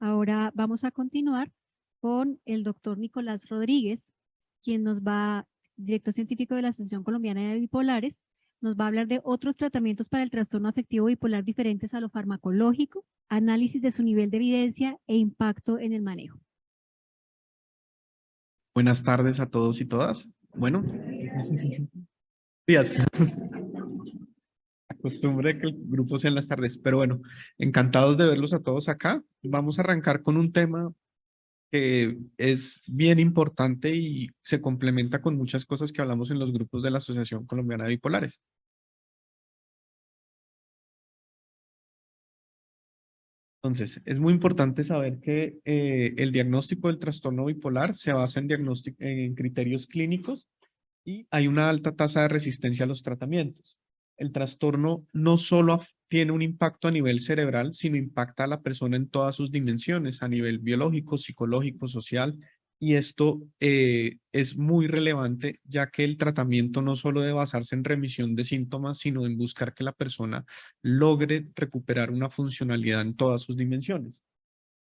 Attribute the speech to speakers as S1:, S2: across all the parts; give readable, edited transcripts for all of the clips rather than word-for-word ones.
S1: Ahora vamos a continuar con el doctor Nicolás Rodríguez, quien director científico de la Asociación Colombiana de Bipolares, nos va a hablar de otros tratamientos para el trastorno afectivo bipolar diferentes a lo farmacológico, análisis de su nivel de evidencia e impacto en el manejo.
S2: Buenas tardes a todos y todas. Bueno, días. Acostumbre que el grupo sea en las tardes, pero bueno, encantados de verlos a todos acá. Vamos a arrancar con un tema que es bien importante y se complementa con muchas cosas que hablamos en los grupos de la Asociación Colombiana de Bipolares. Entonces, es muy importante saber que el diagnóstico del trastorno bipolar se basa en criterios clínicos y hay una alta tasa de resistencia a los tratamientos. El trastorno no solo tiene un impacto a nivel cerebral, sino impacta a la persona en todas sus dimensiones, a nivel biológico, psicológico, social, y esto es muy relevante, ya que el tratamiento no solo debe basarse en remisión de síntomas, sino en buscar que la persona logre recuperar una funcionalidad en todas sus dimensiones.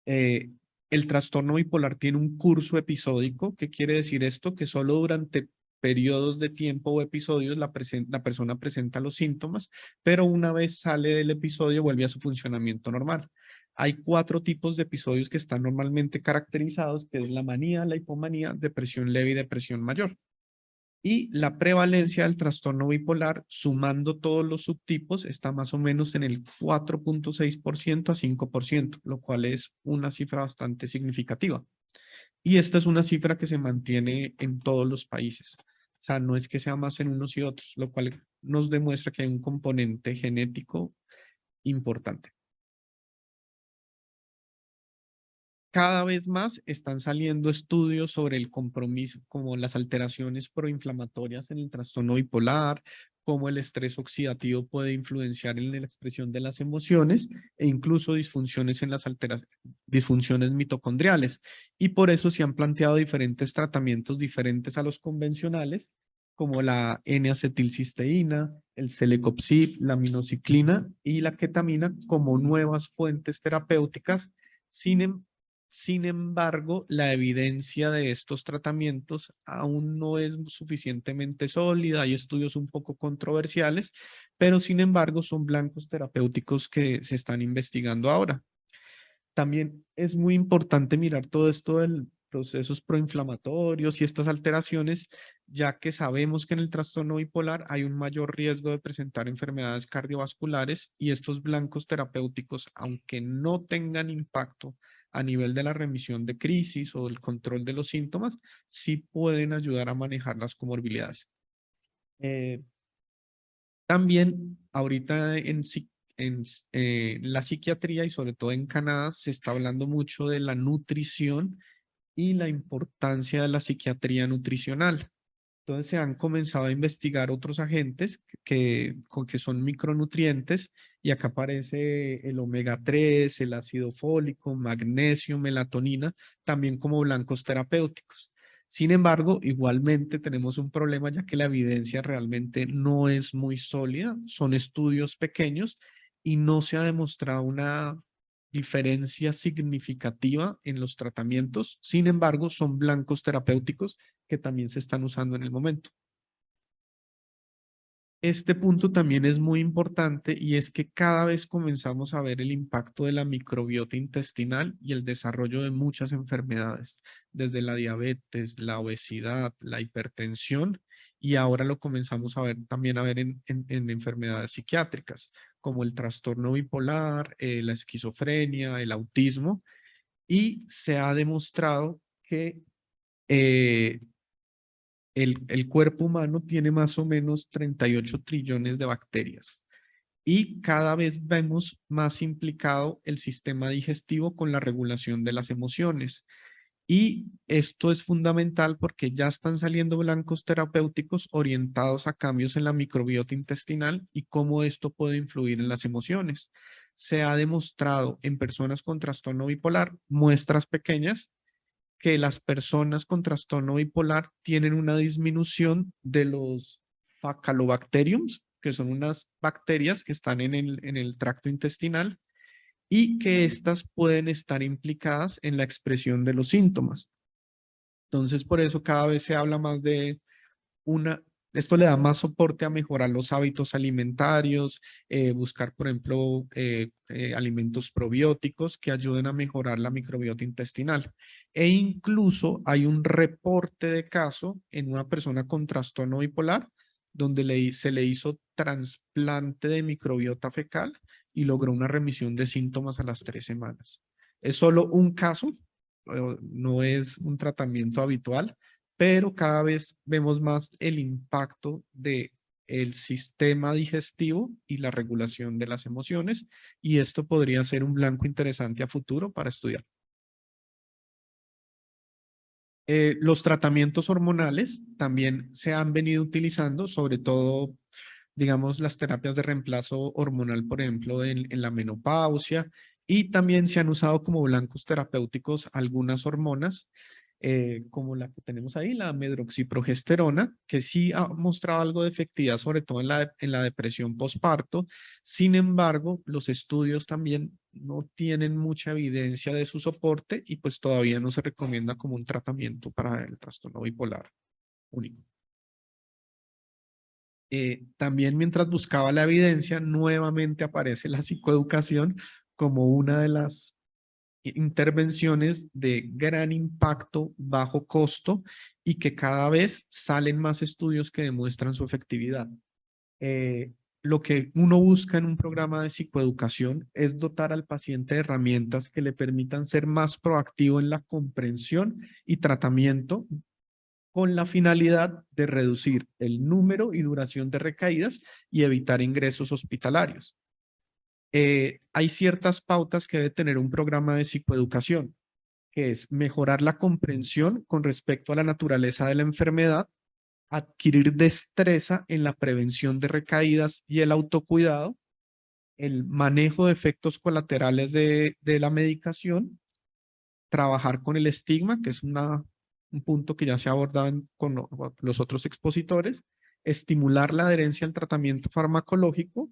S2: Eh, el trastorno bipolar tiene un curso episódico. ¿Qué quiere decir esto? Que solo durante periodos de tiempo o episodios la persona presenta los síntomas, pero una vez sale del episodio vuelve a su funcionamiento normal. Hay 4 tipos de episodios que están normalmente caracterizados, que es la manía, la hipomanía, depresión leve y depresión mayor. Y la prevalencia del trastorno bipolar, sumando todos los subtipos, está más o menos en el 4,6% a 5%, lo cual es una cifra bastante significativa. Y esta es una cifra que se mantiene en todos los países. O sea, no es que sea más en unos y otros, lo cual nos demuestra que hay un componente genético importante. Cada vez más están saliendo estudios sobre el compromiso, como las alteraciones proinflamatorias en el trastorno bipolar, cómo el estrés oxidativo puede influenciar en la expresión de las emociones e incluso disfunciones en las disfunciones mitocondriales. Y por eso se han planteado diferentes tratamientos diferentes a los convencionales, como la N-acetilcisteína, el Celecoxib, la minociclina y la ketamina como nuevas fuentes terapéuticas. Sin embargo, la evidencia de estos tratamientos aún no es suficientemente sólida. Hay estudios un poco controversiales, pero sin embargo son blancos terapéuticos que se están investigando ahora. También es muy importante mirar todo esto de procesos proinflamatorios y estas alteraciones, ya que sabemos que en el trastorno bipolar hay un mayor riesgo de presentar enfermedades cardiovasculares y estos blancos terapéuticos, aunque no tengan impacto a nivel de la remisión de crisis o del control de los síntomas, sí pueden ayudar a manejar las comorbilidades. Eh, También ahorita en la psiquiatría y sobre todo en Canadá se está hablando mucho de la nutrición y la importancia de la psiquiatría nutricional. Entonces se han comenzado a investigar otros agentes que son micronutrientes y acá aparece el omega 3, el ácido fólico, magnesio, melatonina, también como blancos terapéuticos. Sin embargo, igualmente tenemos un problema ya que la evidencia realmente no es muy sólida, son estudios pequeños y no se ha demostrado una diferencia significativa en los tratamientos. Sin embargo, son blancos terapéuticos que también se están usando en el momento. Este punto también es muy importante y es que cada vez comenzamos a ver el impacto de la microbiota intestinal y el desarrollo de muchas enfermedades, desde la diabetes, la obesidad, la hipertensión, y ahora lo comenzamos a ver también a ver en enfermedades psiquiátricas, como el trastorno bipolar, la esquizofrenia, el autismo, y se ha demostrado que eh, el cuerpo humano tiene más o menos 38 trillones de bacterias y cada vez vemos más implicado el sistema digestivo con la regulación de las emociones. Y esto es fundamental porque ya están saliendo blancos terapéuticos orientados a cambios en la microbiota intestinal y cómo esto puede influir en las emociones. Se ha demostrado en personas con trastorno bipolar, muestras pequeñas, que las personas con trastorno bipolar tienen una disminución de los Faecalibacteriums, que son unas bacterias que están en el tracto intestinal, y que éstas pueden estar implicadas en la expresión de los síntomas. Entonces, por eso cada vez se habla más de esto le da más soporte a mejorar los hábitos alimentarios, buscar, por ejemplo, alimentos probióticos que ayuden a mejorar la microbiota intestinal. E incluso hay un reporte de caso en una persona con trastorno bipolar donde se le hizo trasplante de microbiota fecal y logró una remisión de síntomas a las 3 semanas. Es solo un caso, no es un tratamiento habitual, pero cada vez vemos más el impacto de el sistema digestivo y la regulación de las emociones, y esto podría ser un blanco interesante a futuro para estudiar. Los tratamientos hormonales también se han venido utilizando, sobre todo, digamos, las terapias de reemplazo hormonal, por ejemplo, en la menopausia, y también se han usado como blancos terapéuticos algunas hormonas como la que tenemos ahí, la medroxiprogesterona, que sí ha mostrado algo de efectividad, sobre todo en la depresión postparto. Sin embargo, los estudios también no tienen mucha evidencia de su soporte y pues todavía no se recomienda como un tratamiento para el trastorno bipolar único. También mientras buscaba la evidencia, nuevamente aparece la psicoeducación como una de las intervenciones de gran impacto, bajo costo y que cada vez salen más estudios que demuestran su efectividad. Eh, lo que uno busca en un programa de psicoeducación es dotar al paciente de herramientas que le permitan ser más proactivo en la comprensión y tratamiento con la finalidad de reducir el número y duración de recaídas y evitar ingresos hospitalarios. Hay ciertas pautas que debe tener un programa de psicoeducación, que es mejorar la comprensión con respecto a la naturaleza de la enfermedad, adquirir destreza en la prevención de recaídas y el autocuidado, el manejo de efectos colaterales de la medicación, trabajar con el estigma, que es un punto que ya se ha abordado con los otros expositores, estimular la adherencia al tratamiento farmacológico,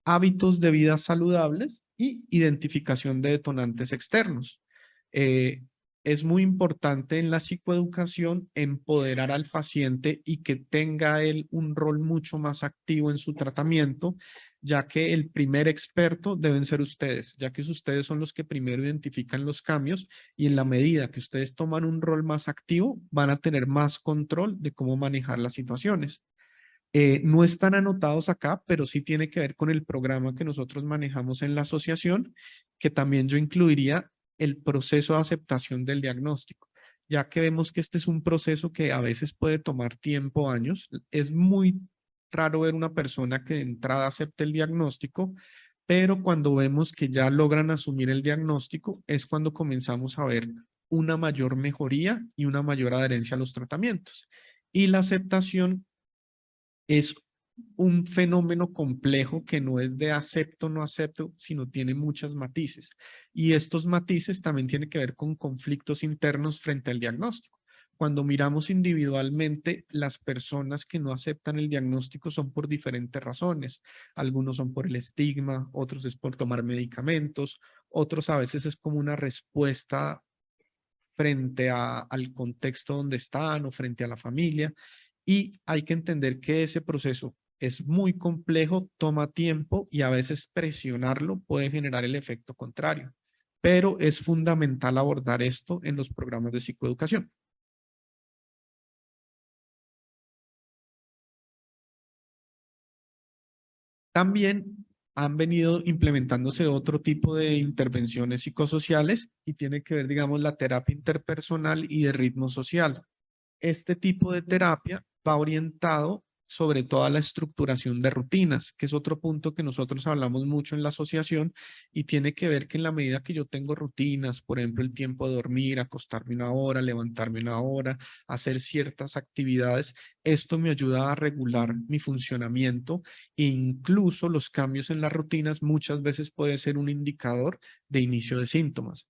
S2: hábitos de vida saludables y identificación de detonantes externos. Eh, es muy importante en la psicoeducación empoderar al paciente y que tenga él un rol mucho más activo en su tratamiento, ya que el primer experto deben ser ustedes, ya que ustedes son los que primero identifican los cambios y en la medida que ustedes toman un rol más activo, van a tener más control de cómo manejar las situaciones. No están anotados acá, pero sí tiene que ver con el programa que nosotros manejamos en la asociación, que también yo incluiría el proceso de aceptación del diagnóstico, ya que vemos que este es un proceso que a veces puede tomar tiempo, años. Es muy raro ver una persona que de entrada acepte el diagnóstico, pero cuando vemos que ya logran asumir el diagnóstico, es cuando comenzamos a ver una mayor mejoría y una mayor adherencia a los tratamientos. Y la aceptación es un fenómeno complejo que no es de acepto o no acepto, sino tiene muchos matices. Y estos matices también tienen que ver con conflictos internos frente al diagnóstico. Cuando miramos individualmente, las personas que no aceptan el diagnóstico son por diferentes razones. Algunos son por el estigma, otros es por tomar medicamentos, otros a veces es como una respuesta frente al contexto donde están o frente a la familia. Y hay que entender que ese proceso es muy complejo, toma tiempo y a veces presionarlo puede generar el efecto contrario. Pero es fundamental abordar esto en los programas de psicoeducación. También han venido implementándose otro tipo de intervenciones psicosociales y tiene que ver, digamos, la terapia interpersonal y de ritmo social. Este tipo de terapia va orientado sobre todo a la estructuración de rutinas, que es otro punto que nosotros hablamos mucho en la asociación y tiene que ver que en la medida que yo tengo rutinas, por ejemplo, el tiempo de dormir, acostarme una hora, levantarme una hora, hacer ciertas actividades, esto me ayuda a regular mi funcionamiento e incluso los cambios en las rutinas muchas veces puede ser un indicador de inicio de síntomas.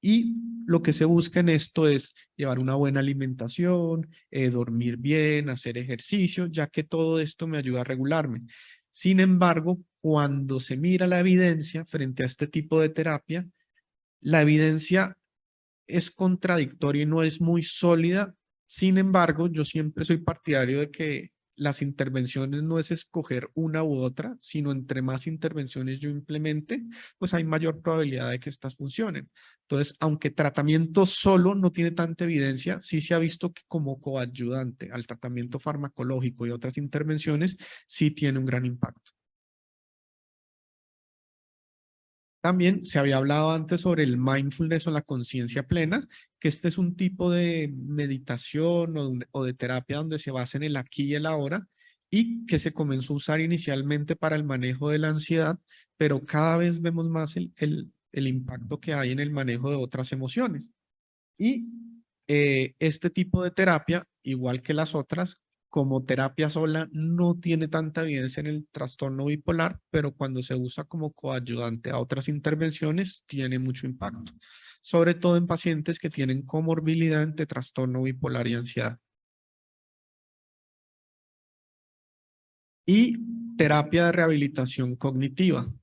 S2: Y lo que se busca en esto es llevar una buena alimentación, dormir bien, hacer ejercicio, ya que todo esto me ayuda a regularme. Sin embargo, cuando se mira la evidencia frente a este tipo de terapia, la evidencia es contradictoria y no es muy sólida. Sin embargo, yo siempre soy partidario de que las intervenciones no es escoger una u otra, sino entre más intervenciones yo implemente, pues hay mayor probabilidad de que estas funcionen. Entonces, aunque tratamiento solo no tiene tanta evidencia, sí se ha visto que como coadyuvante al tratamiento farmacológico y otras intervenciones, sí tiene un gran impacto. También se había hablado antes sobre el mindfulness o la conciencia plena, que este es un tipo de meditación o de terapia donde se basa en el aquí y el ahora y que se comenzó a usar inicialmente para el manejo de la ansiedad, pero cada vez vemos más el impacto que hay en el manejo de otras emociones. Y este tipo de terapia, igual que las otras, como terapia sola, no tiene tanta evidencia en el trastorno bipolar, pero cuando se usa como coayudante a otras intervenciones, tiene mucho impacto, sobre todo en pacientes que tienen comorbilidad entre trastorno bipolar y ansiedad. Y terapia de rehabilitación cognitiva.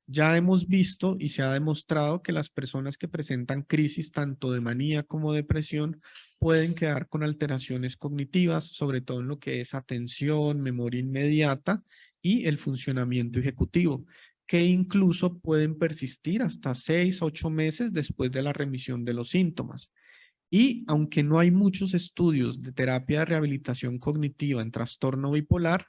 S2: Ya hemos visto y se ha demostrado que las personas que presentan crisis tanto de manía como depresión pueden quedar con alteraciones cognitivas, sobre todo en lo que es atención, memoria inmediata y el funcionamiento ejecutivo, que incluso pueden persistir hasta 6 a 8 meses después de la remisión de los síntomas. Y aunque no hay muchos estudios de terapia de rehabilitación cognitiva en trastorno bipolar,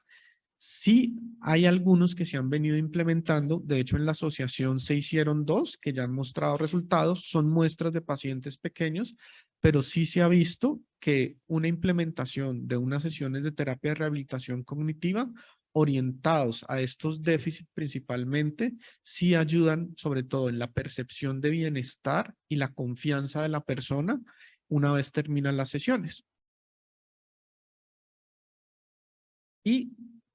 S2: sí, hay algunos que se han venido implementando. De hecho, en la asociación se hicieron 2 que ya han mostrado resultados. Son muestras de pacientes pequeños, pero sí se ha visto que una implementación de unas sesiones de terapia de rehabilitación cognitiva orientados a estos déficits principalmente, sí ayudan sobre todo en la percepción de bienestar y la confianza de la persona una vez terminan las sesiones. Y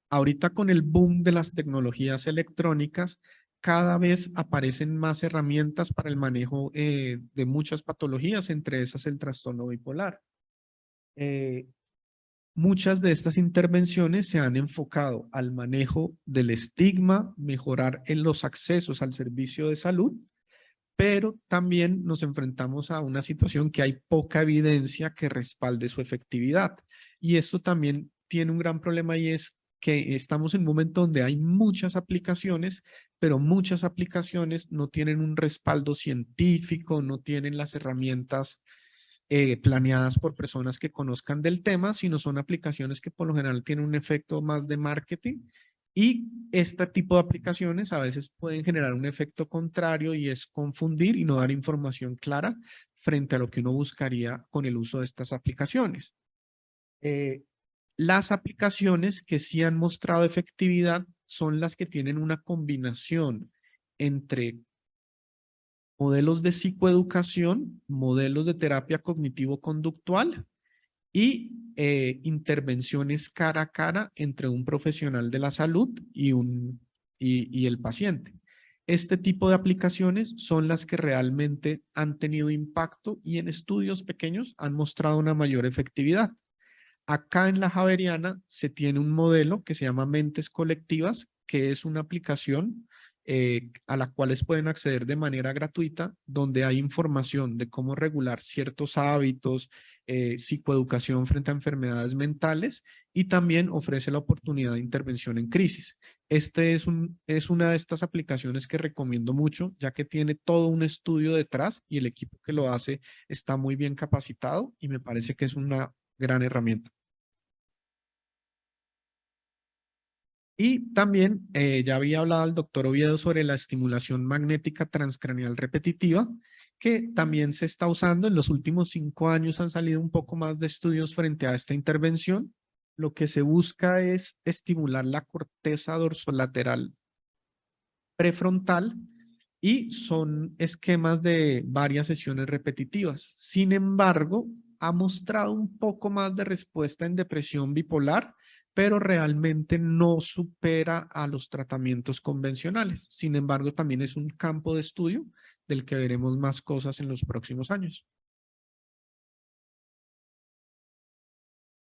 S2: ahorita con el boom de las tecnologías electrónicas, cada vez aparecen más herramientas para el manejo de muchas patologías, entre esas el trastorno bipolar. Eh, Muchas de estas intervenciones se han enfocado al manejo del estigma, mejorar en los accesos al servicio de salud, pero también nos enfrentamos a una situación que hay poca evidencia que respalde su efectividad. Y esto también tiene un gran problema y es que estamos en un momento donde hay muchas aplicaciones, pero muchas aplicaciones no tienen un respaldo científico, no tienen las herramientas planeadas por personas que conozcan del tema, sino son aplicaciones que por lo general tienen un efecto más de marketing y este tipo de aplicaciones a veces pueden generar un efecto contrario y es confundir y no dar información clara frente a lo que uno buscaría con el uso de estas aplicaciones. Eh, las aplicaciones que sí han mostrado efectividad son las que tienen una combinación entre modelos de psicoeducación, modelos de terapia cognitivo-conductual y intervenciones cara a cara entre un profesional de la salud y el paciente. Este tipo de aplicaciones son las que realmente han tenido impacto y en estudios pequeños han mostrado una mayor efectividad. Acá en la Javeriana se tiene un modelo que se llama Mentes Colectivas, que es una aplicación a la cual pueden acceder de manera gratuita, donde hay información de cómo regular ciertos hábitos, psicoeducación frente a enfermedades mentales y también ofrece la oportunidad de intervención en crisis. Este es una de estas aplicaciones que recomiendo mucho, ya que tiene todo un estudio detrás y el equipo que lo hace está muy bien capacitado y me parece que es una gran herramienta. Y también ya había hablado el doctor Oviedo sobre la estimulación magnética transcranial repetitiva, que también se está usando. En los últimos 5 años han salido un poco más de estudios frente a esta intervención. Lo que se busca es estimular la corteza dorsolateral prefrontal y son esquemas de varias sesiones repetitivas. Sin embargo, ha mostrado un poco más de respuesta en depresión bipolar, pero realmente no supera a los tratamientos convencionales. Sin embargo, también es un campo de estudio del que veremos más cosas en los próximos años.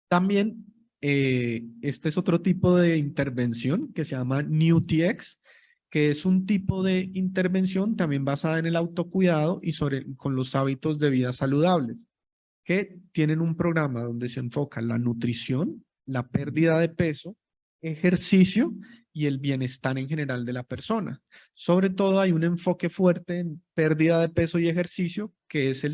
S2: También Este es otro tipo de intervención que se llama NewTX, que es un tipo de intervención también basada en el autocuidado y con los hábitos de vida saludables, que tienen un programa donde se enfoca la nutrición, la pérdida de peso, ejercicio y el bienestar en general de la persona. Sobre todo hay un enfoque fuerte en pérdida de peso y ejercicio, que es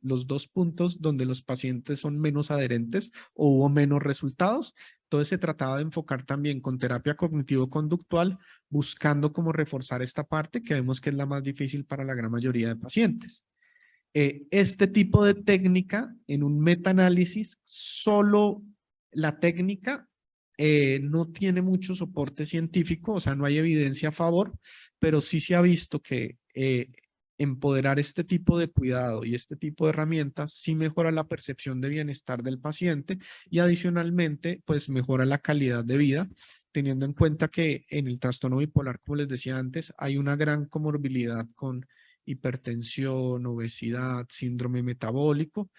S2: los dos puntos donde los pacientes son menos adherentes o hubo menos resultados. Entonces se trataba de enfocar también con terapia cognitivo-conductual, buscando cómo reforzar esta parte que vemos que es la más difícil para la gran mayoría de pacientes. Este tipo de técnica, en un metaanálisis, solo la técnica no tiene mucho soporte científico, o sea, no hay evidencia a favor, pero sí se ha visto que empoderar este tipo de cuidado y este tipo de herramientas sí mejora la percepción de bienestar del paciente y adicionalmente, pues mejora la calidad de vida, teniendo en cuenta que en el trastorno bipolar, como les decía antes, hay una gran comorbilidad con hipertensión, obesidad, síndrome metabólico,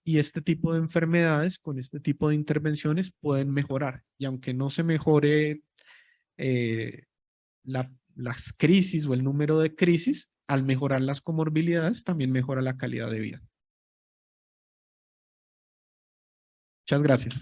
S2: y este tipo de enfermedades con este tipo de intervenciones pueden mejorar. Y aunque no se mejore eh, las crisis o el número de crisis, al mejorar las comorbilidades también mejora la calidad de vida. Muchas gracias.